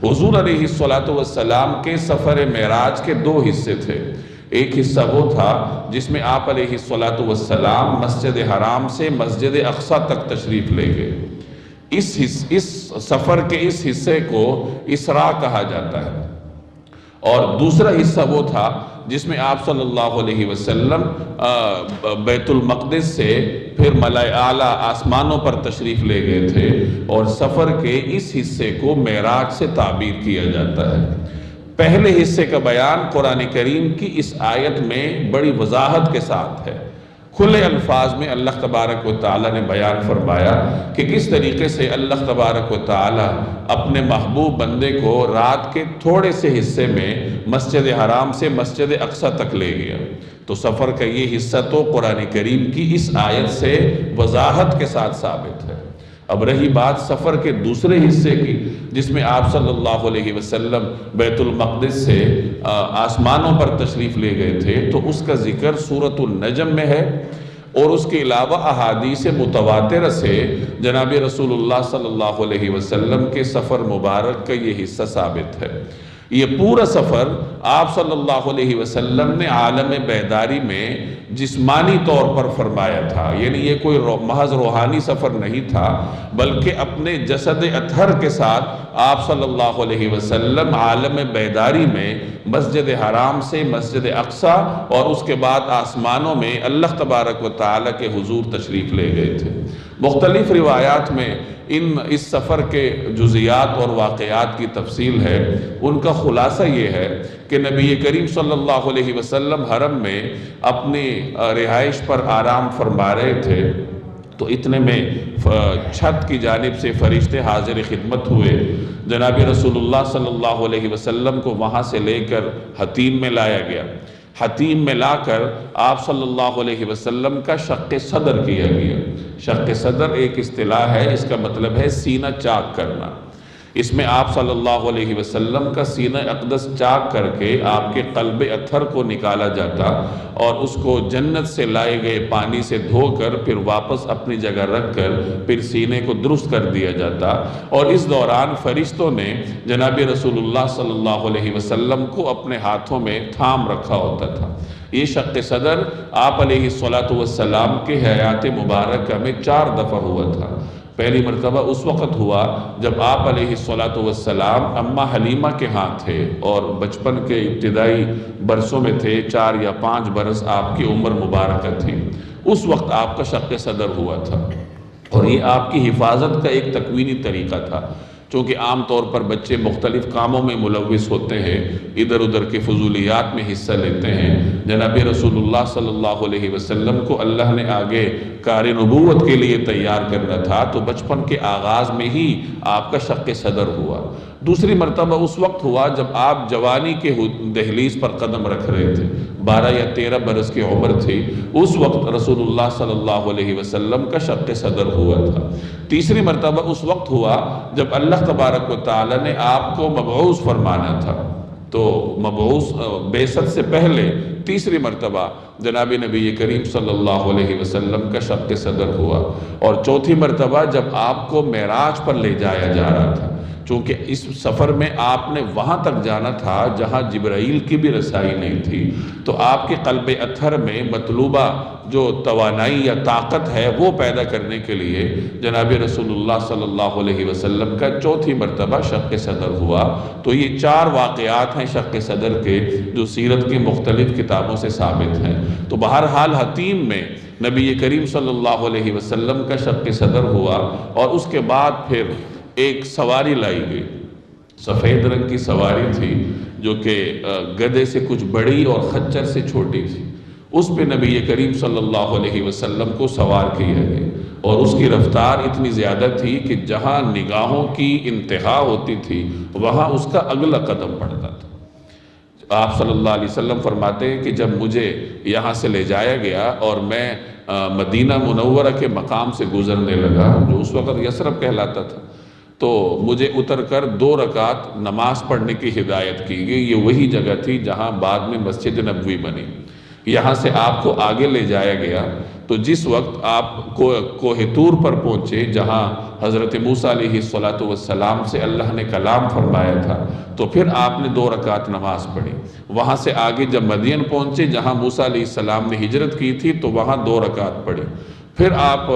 حضور علیہ السلام کے سفر معراج کے دو حصے تھے۔ ایک حصہ وہ تھا جس میں آپ علیہ السلام مسجد حرام سے مسجد اقصی تک تشریف لے گئے۔ اس سفر کے اس حصے کو اسراء کہا جاتا ہے۔ اور دوسرا حصہ وہ تھا جس میں آپ صلی اللہ علیہ وسلم بیت المقدس سے پھر ملائے اعلیٰ آسمانوں پر تشریف لے گئے تھے، اور سفر کے اس حصے کو معراج سے تعبیر کیا جاتا ہے۔ پہلے حصے کا بیان قرآن کریم کی اس آیت میں بڑی وضاحت کے ساتھ ہے۔ کھلے الفاظ میں اللہ تبارک و تعالیٰ نے بیان فرمایا کہ کس طریقے سے اللہ تبارک و تعالیٰ اپنے محبوب بندے کو رات کے تھوڑے سے حصے میں مسجد حرام سے مسجد اقصی تک لے گیا۔ تو سفر کا یہ حصہ تو قرآن کریم کی اس آیت سے وضاحت کے ساتھ ثابت ہے۔ اب رہی بات سفر کے دوسرے حصے کی، جس میں آپ صلی اللہ علیہ وسلم بیت المقدس سے آسمانوں پر تشریف لے گئے تھے، تو اس کا ذکر سورۃ النجم میں ہے، اور اس کے علاوہ احادیث متواترہ سے جناب رسول اللہ صلی اللہ علیہ وسلم کے سفر مبارک کا یہ حصہ ثابت ہے۔ یہ پورا سفر آپ صلی اللہ علیہ وسلم نے عالم بیداری میں جسمانی طور پر فرمایا تھا، یعنی یہ کوئی محض روحانی سفر نہیں تھا، بلکہ اپنے جسد اطہر کے ساتھ آپ صلی اللہ علیہ وسلم عالم بیداری میں مسجد حرام سے مسجد اقصی اور اس کے بعد آسمانوں میں اللہ تبارک و تعالیٰ کے حضور تشریف لے گئے تھے۔ مختلف روایات میں اس سفر کے جزیات اور واقعات کی تفصیل ہے۔ ان کا خلاصہ یہ ہے کہ نبی کریم صلی اللہ علیہ وسلم حرم میں اپنی رہائش پر آرام فرما رہے تھے، تو اتنے میں چھت کی جانب سے فرشتے حاضر خدمت ہوئے۔ جناب رسول اللہ صلی اللہ علیہ وسلم کو وہاں سے لے کر حتیم میں لایا گیا۔ حتیم میں لا کر آپ صلی اللہ علیہ وسلم کا شق صدر کیا گیا۔ شق صدر ایک اصطلاح ہے، اس کا مطلب ہے سینہ چاک کرنا۔ اس میں آپ صلی اللہ علیہ وسلم کا سینہ اقدس چاک کر کے آپ کے قلب اطہر کو نکالا جاتا، اور اس کو جنت سے لائے گئے پانی سے دھو کر پھر واپس اپنی جگہ رکھ کر پھر سینے کو درست کر دیا جاتا، اور اس دوران فرشتوں نے جناب رسول اللہ صلی اللہ علیہ وسلم کو اپنے ہاتھوں میں تھام رکھا ہوتا تھا۔ یہ شق صدر آپ علیہ السلام کے حیات مبارکہ میں 4 دفعہ ہوا تھا۔ پہلی مرتبہ اس وقت ہوا جب آپ علیہ السلام اماں حلیمہ کے ہاں تھے، اور بچپن کے ابتدائی برسوں میں تھے، 4 یا 5 برس آپ کی عمر مبارکہ تھی۔ اس وقت آپ کا شق صدر ہوا تھا، اور یہ آپ کی حفاظت کا ایک تکوینی طریقہ تھا، چونکہ عام طور پر بچے مختلف کاموں میں ملوث ہوتے ہیں، ادھر ادھر کے فضولیات میں حصہ لیتے ہیں۔ جناب رسول اللہ صلی اللہ علیہ وسلم کو اللہ نے آگے کار نبوت کے لیے تیار کرنا تھا، تو بچپن کے آغاز میں ہی آپ کا شق صدر ہوا۔ دوسری مرتبہ اس وقت ہوا جب آپ جوانی کے دہلیز پر قدم رکھ رہے تھے، 12 یا 13 برس کی عمر تھی، اس وقت رسول اللہ صلی اللہ علیہ وسلم کا شق صدر ہوا تھا۔ تیسری مرتبہ اس وقت ہوا جب اللہ تبارک و تعالیٰ نے آپ کو مبعوث فرمانا تھا، تو مبعوث بعثت سے پہلے تیسری مرتبہ جناب نبی کریم صلی اللہ علیہ وسلم کا شق صدر ہوا، اور چوتھی مرتبہ جب آپ کو معراج پر لے جایا جا رہا تھا، چونکہ اس سفر میں آپ نے وہاں تک جانا تھا جہاں جبرائیل کی بھی رسائی نہیں تھی، تو آپ کے قلب اطہر میں مطلوبہ جو توانائی یا طاقت ہے وہ پیدا کرنے کے لیے جناب رسول اللہ صلی اللہ علیہ وسلم کا چوتھی مرتبہ شق صدر ہوا۔ تو یہ 4 واقعات ہیں شق صدر کے جو سیرت کی مختلف کتابوں سے ثابت ہیں۔ تو بہرحال حتیم میں نبی کریم صلی اللہ علیہ وسلم کا شق صدر ہوا، اور اس کے بعد پھر ایک سواری لائی گئی، سفید رنگ کی سواری تھی جو کہ گدھے سے کچھ بڑی اور خچر سے چھوٹی تھی۔ اس پہ نبی کریم صلی اللہ علیہ وسلم کو سوار کیا گیا، اور اس کی رفتار اتنی زیادہ تھی کہ جہاں نگاہوں کی انتہا ہوتی تھی وہاں اس کا اگلا قدم پڑتا تھا۔ آپ صلی اللہ علیہ وسلم فرماتے ہیں کہ جب مجھے یہاں سے لے جایا گیا اور میں مدینہ منورہ کے مقام سے گزرنے لگا جو اس وقت یثرب کہلاتا تھا، تو مجھے اتر کر 2 رکعت نماز پڑھنے کی ہدایت کی گئی۔ یہ وہی جگہ تھی جہاں بعد میں مسجد نبوی بنی۔ یہاں سے آپ کو آگے لے جایا گیا تو جس وقت آپ کوہ طور پر پہنچے جہاں حضرت موسیٰ علیہ السلام سے اللہ نے کلام فرمایا تھا، تو پھر آپ نے 2 رکعت نماز پڑھی۔ وہاں سے آگے جب مدین پہنچے جہاں موسیٰ علیہ السلام نے ہجرت کی تھی تو وہاں 2 رکعت پڑھی۔ پھر آپ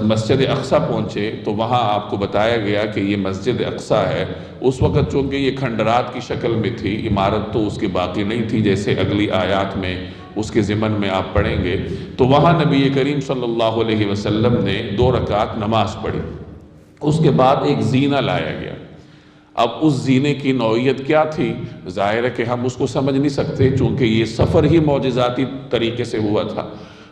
مسجد اقصیٰ پہنچے تو وہاں آپ کو بتایا گیا کہ یہ مسجد اقصیٰ ہے۔ اس وقت چونکہ یہ کھنڈرات کی شکل میں تھی، عمارت تو اس کی باقی نہیں تھی، جیسے اگلی آیات میں اس کے ضمن میں آپ پڑھیں گے، تو وہاں نبی کریم صلی اللہ علیہ وسلم نے 2 رکعت نماز پڑھی۔ اس کے بعد ایک زینہ لایا گیا۔ اب اس زینے کی نوعیت کیا تھی؟ ظاہر ہے کہ ہم اس کو سمجھ نہیں سکتے چونکہ یہ سفر ہی معجزاتی طریقے سے ہوا تھا۔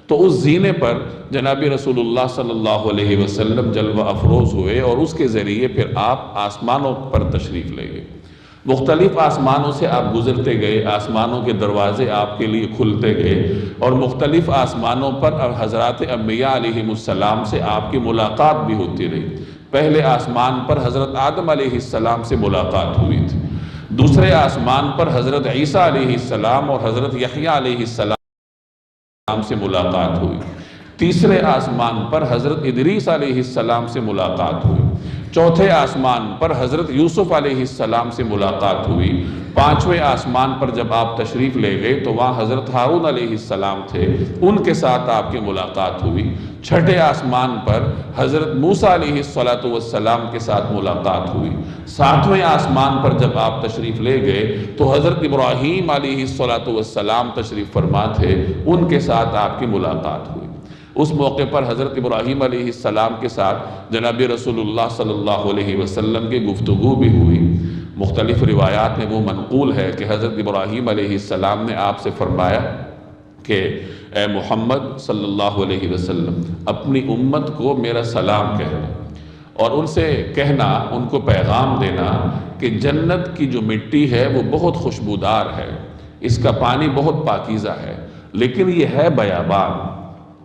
تو اس زینے پر جناب رسول اللہ صلی اللہ علیہ وسلم جلوہ افروز ہوئے اور اس کے ذریعے پھر آپ آسمانوں پر تشریف لے گئے۔ مختلف آسمانوں سے آپ گزرتے گئے، آسمانوں کے دروازے آپ کے لیے کھلتے گئے اور مختلف آسمانوں پر حضرات انبیاء علیہ السلام سے آپ کی ملاقات بھی ہوتی رہی۔ پہلے آسمان پر حضرت آدم علیہ السلام سے ملاقات ہوئی تھی، دوسرے آسمان پر حضرت عیسیٰ علیہ السلام اور حضرت یحییٰ علیہ السلام سے ملاقات ہوئی، تیسرے آسمان پر حضرت ادریس علیہ السلام سے ملاقات ہوئی، چوتھے آسمان پر حضرت یوسف علیہ السلام سے ملاقات ہوئی، 5ویں آسمان پر جب آپ تشریف لے گئے تو وہاں حضرت ہارون علیہ السلام تھے، ان کے ساتھ آپ کی ملاقات ہوئی، 6ٹھے آسمان پر حضرت موسیٰ علیہ السلام کے ساتھ ملاقات ہوئی، 7ویں آسمان پر جب آپ تشریف لے گئے تو حضرت ابراہیم علیہ السلام تشریف فرما تھے، ان کے ساتھ آپ کی ملاقات ہوئی۔ اس موقع پر حضرت ابراہیم علیہ السلام کے ساتھ جناب رسول اللہ صلی اللہ علیہ وسلم کی گفتگو بھی ہوئی۔ مختلف روایات میں وہ منقول ہے کہ حضرت ابراہیم علیہ السلام نے آپ سے فرمایا کہ اے محمد صلی اللہ علیہ وسلم، اپنی امت کو میرا سلام کہنا اور ان سے کہنا، ان کو پیغام دینا کہ جنت کی جو مٹی ہے وہ بہت خوشبودار ہے، اس کا پانی بہت پاکیزہ ہے، لیکن یہ ہے بیابان،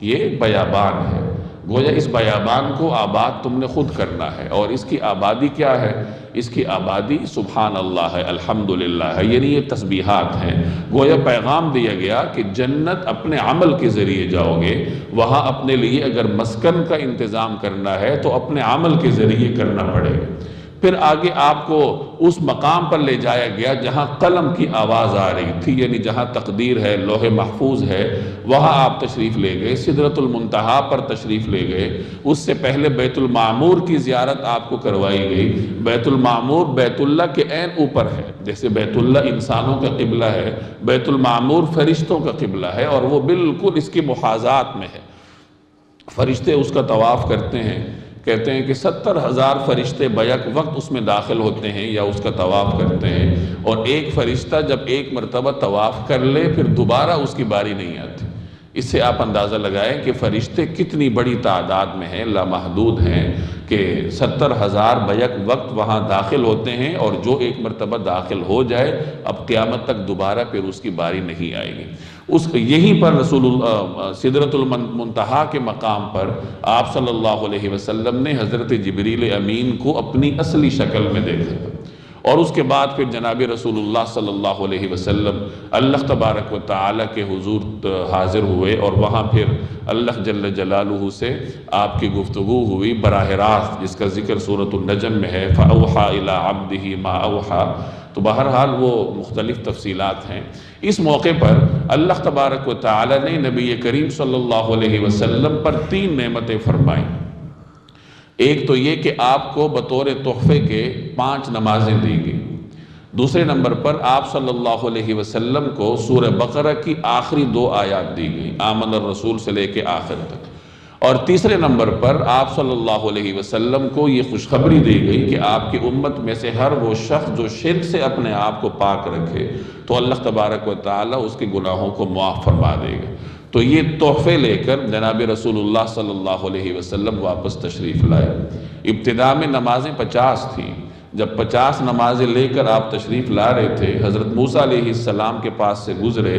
یہ بیابان ہے، گویا اس بیابان کو آباد تم نے خود کرنا ہے، اور اس کی آبادی کیا ہے؟ اس کی آبادی سبحان اللہ ہے، الحمدللہ ہے، یعنی یہ تسبیحات ہیں۔ گویا پیغام دیا گیا کہ جنت اپنے عمل کے ذریعے جاؤ گے، وہاں اپنے لیے اگر مسکن کا انتظام کرنا ہے تو اپنے عمل کے ذریعے کرنا پڑے گا۔ پھر آگے آپ کو اس مقام پر لے جایا گیا جہاں قلم کی آواز آ رہی تھی، یعنی جہاں تقدیر ہے، لوح محفوظ ہے، وہاں آپ تشریف لے گئے، سدرۃ المنتہا پر تشریف لے گئے۔ اس سے پہلے بیت المعمور کی زیارت آپ کو کروائی گئی۔ بیت المعمور بیت اللہ کے عین اوپر ہے، جیسے بیت اللہ انسانوں کا قبلہ ہے، بیت المعمور فرشتوں کا قبلہ ہے، اور وہ بالکل اس کی محاذات میں ہے۔ فرشتے اس کا طواف کرتے ہیں، کہتے ہیں کہ 70,000 فرشتے بیک وقت اس میں داخل ہوتے ہیں یا اس کا طواف کرتے ہیں، اور ایک فرشتہ جب ایک مرتبہ طواف کر لے پھر دوبارہ اس کی باری نہیں آتی۔ اس سے آپ اندازہ لگائیں کہ فرشتے کتنی بڑی تعداد میں ہیں، لامحدود ہیں، کہ 70,000 بیک وقت وہاں داخل ہوتے ہیں، اور جو ایک مرتبہ داخل ہو جائے اب قیامت تک دوبارہ پھر اس کی باری نہیں آئے گی۔ یہیں پر رسول اللہ سدرۃ المنتہا کے مقام پر آپ صلی اللہ علیہ وسلم نے حضرت جبریل امین کو اپنی اصلی شکل میں دیکھا تھا، اور اس کے بعد پھر جناب رسول اللہ صلی اللہ علیہ وسلم اللہ تبارک و تعالی کے حضور حاضر ہوئے، اور وہاں پھر اللہ جل جلالہ سے آپ کی گفتگو ہوئی براہ راست، جس کا ذکر سورۃ النجم میں ہے، فَأَوْحَى إِلَىٰ عَبْدِهِ مَا أَوْحَى۔ تو بہرحال وہ مختلف تفصیلات ہیں۔ اس موقع پر اللہ تبارک و تعالی نے نبی کریم صلی اللہ علیہ وسلم پر 3 نعمتیں فرمائیں۔ ایک تو یہ کہ آپ کو بطور تحفے کے 5 نمازیں دی گئی۔ دوسرے نمبر پر آپ صلی اللہ علیہ وسلم کو سورہ بقرہ کی آخری 2 آیات دی گئی، آمن الرسول سے لے کے آخر تک۔ اور تیسرے نمبر پر آپ صلی اللہ علیہ وسلم کو یہ خوشخبری دی گئی کہ آپ کی امت میں سے ہر وہ شخص جو شرک سے اپنے آپ کو پاک رکھے تو اللہ تبارک و تعالی اس کے گناہوں کو معاف فرما دے گا۔ تو یہ تحفے لے کر جناب رسول اللہ صلی اللہ علیہ وسلم واپس تشریف لائے۔ ابتدا میں نمازیں 50 تھیں۔ جب 50 نمازیں لے کر آپ تشریف لا رہے تھے، حضرت موسیٰ علیہ السلام کے پاس سے گزرے،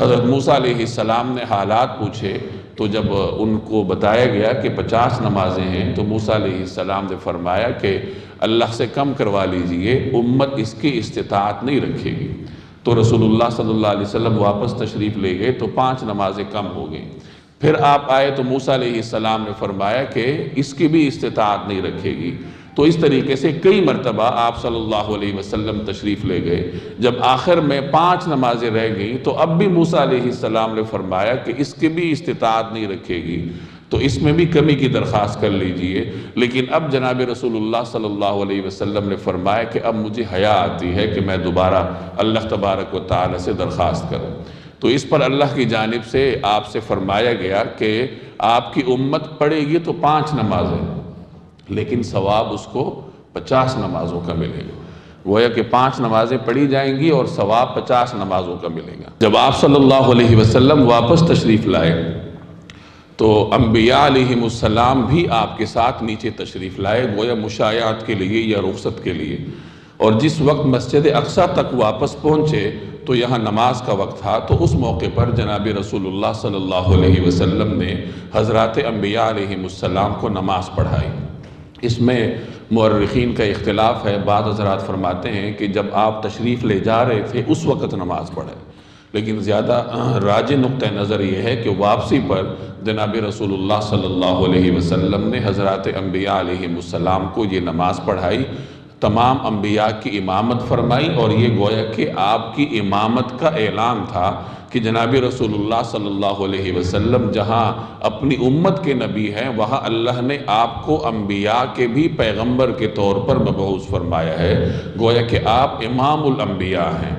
حضرت موسیٰ علیہ السلام نے حالات پوچھے، تو جب ان کو بتایا گیا کہ 50 نمازیں ہیں تو موسیٰ علیہ السلام نے فرمایا کہ اللہ سے کم کروا لیجئے، امت اس کی استطاعت نہیں رکھے گی۔ تو رسول اللہ صلی اللہ علیہ وسلم واپس تشریف لے گئے تو 5 نمازیں کم ہو گئیں۔ پھر آپ آئے تو موسیٰ علیہ السلام نے فرمایا کہ اس کی بھی استطاعت نہیں رکھے گی۔ تو اس طریقے سے کئی مرتبہ آپ صلی اللہ علیہ وسلم تشریف لے گئے۔ جب آخر میں 5 نمازیں رہ گئیں تو اب بھی موسیٰ علیہ السلام نے فرمایا کہ اس کی بھی استطاعت نہیں رکھے گی، تو اس میں بھی کمی کی درخواست کر لیجئے۔ لیکن اب جناب رسول اللہ صلی اللہ علیہ وسلم نے فرمایا کہ اب مجھے حیا آتی ہے کہ میں دوبارہ اللہ تبارک و تعالی سے درخواست کروں۔ تو اس پر اللہ کی جانب سے آپ سے فرمایا گیا کہ آپ کی امت پڑھے گی تو 5 نمازیں، لیکن ثواب اس کو 50 نمازوں کا ملے گا۔ گویا کہ 5 نمازیں پڑھی جائیں گی اور ثواب 50 نمازوں کا ملے گا۔ جب آپ صلی اللہ علیہ وسلم واپس تشریف لائے تو انبیاء علیہم السلام بھی آپ کے ساتھ نیچے تشریف لائے، گویا مشایعت کے لیے یا رخصت کے لیے۔ اور جس وقت مسجد اقصیٰ تک واپس پہنچے تو یہاں نماز کا وقت تھا، تو اس موقع پر جناب رسول اللہ صلی اللہ علیہ وسلم نے حضرات انبیاء علیہم السلام کو نماز پڑھائی۔ اس میں مورخین کا اختلاف ہے، بعض حضرات فرماتے ہیں کہ جب آپ تشریف لے جا رہے تھے اس وقت نماز پڑھے، لیکن زیادہ راجح نقطہ نظر یہ ہے کہ واپسی پر جناب رسول اللہ صلی اللہ علیہ وسلم نے حضرات انبیاء علیہم السلام کو یہ نماز پڑھائی، تمام انبیاء کی امامت فرمائی، اور یہ گویا کہ آپ کی امامت کا اعلان تھا کہ جناب رسول اللہ صلی اللہ علیہ وسلم جہاں اپنی امت کے نبی ہیں، وہاں اللہ نے آپ کو انبیاء کے بھی پیغمبر کے طور پر مبعوث فرمایا ہے، گویا کہ آپ امام الانبیاء ہیں۔